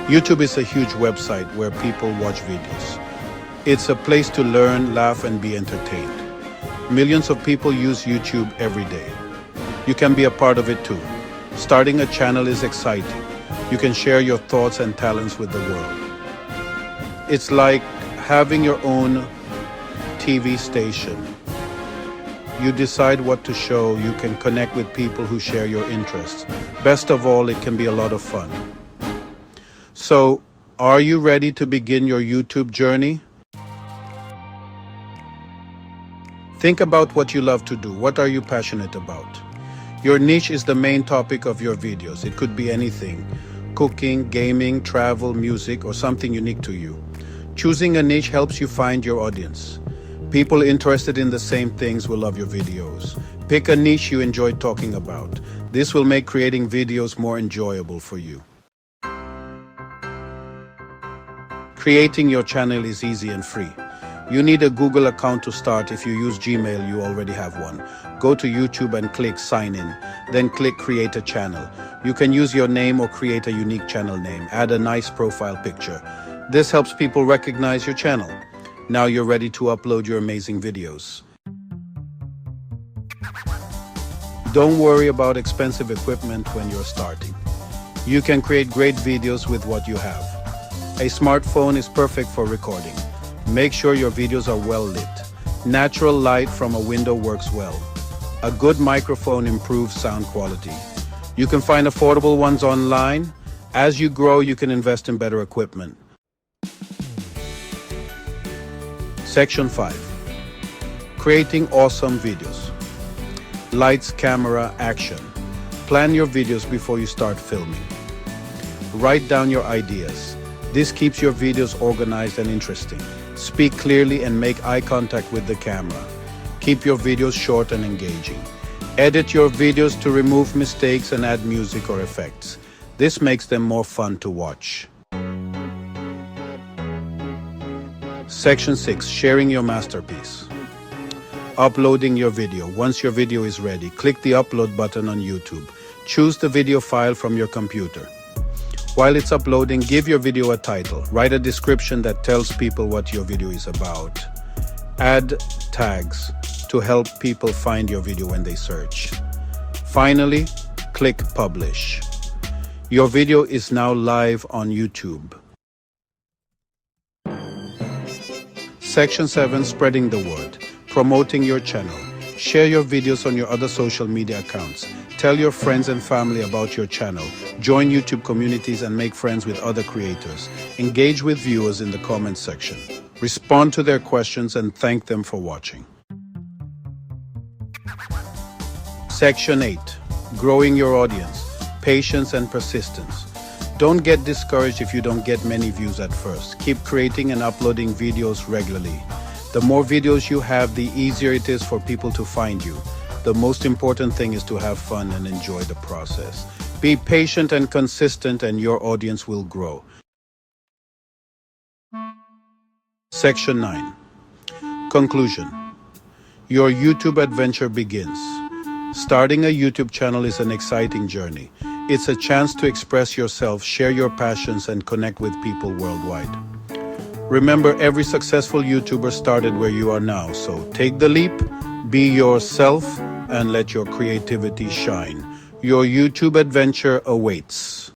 YouTube is a huge website where people watch videos. It's a place to learn, laugh, and be entertained. Millions of people use YouTube every day. You can be a part of it too. Starting a channel is exciting. You can share your thoughts and talents with the world. It's like having your own TV station. You decide what to show, you can connect with people who share your interests. Best of all, it can be a lot of fun. So, are you ready to begin your YouTube journey? Think about what you love to do. What are you passionate about? Your niche is the main topic of your videos. It could be anything: cooking, gaming, travel, music, or something unique to you. Choosing a niche helps you find your audience. People interested in the same things will love your videos. Pick a niche you enjoy talking about. This will make creating videos more enjoyable for you. Creating your channel is easy and free. You need a Google account to start. If you use Gmail, you already have one. Go to YouTube and click Sign In, then click Create a Channel. You can use your name or create a unique channel name. Add a nice profile picture. This helps people recognize your channel. Now you're ready to upload your amazing videos. Don't worry about expensive equipment when you're starting. You can create great videos with what you have. A smartphone is perfect for recording. Make sure your videos are well lit. Natural light from a window works well. A good microphone improves sound quality. You can find affordable ones online. As you grow, you can invest in better equipment. Section 5. Creating awesome videos. Lights, camera, action. Plan your videos before you start filming. Write down your ideas. This keeps your videos organized and interesting. Speak clearly and make eye contact with the camera. Keep your videos short and engaging. Edit your videos to remove mistakes and add music or effects. This makes them more fun to watch. Section 6. Sharing your masterpiece. Uploading your video. Once your video is ready, click the upload button on YouTube. Choose the video file from your computer. While it's uploading, give your video a title. Write a description that tells people what your video is about. Add tags to help people find your video when they search. Finally, click Publish. Your video is now live on YouTube. Section 7. Spreading the word. Promoting your channel. Share your videos on your other social media accounts. Tell your friends and family about your channel. Join YouTube communities and make friends with other creators. Engage with viewers in the comments section. Respond to their questions and thank them for watching. Section 8. Growing your audience. Patience and persistence. Don't get discouraged if you don't get many views at first. Keep creating and uploading videos regularly. The more videos you have, the easier it is for people to find you. The most important thing is to have fun and enjoy the process. Be patient and consistent, and your audience will grow. Section 9. Conclusion. Your YouTube adventure begins. Starting a YouTube channel is an exciting journey. It's a chance to express yourself, share your passions, and connect with people worldwide. Remember, every successful YouTuber started where you are now, so take the leap, be yourself, and let your creativity shine. Your YouTube adventure awaits.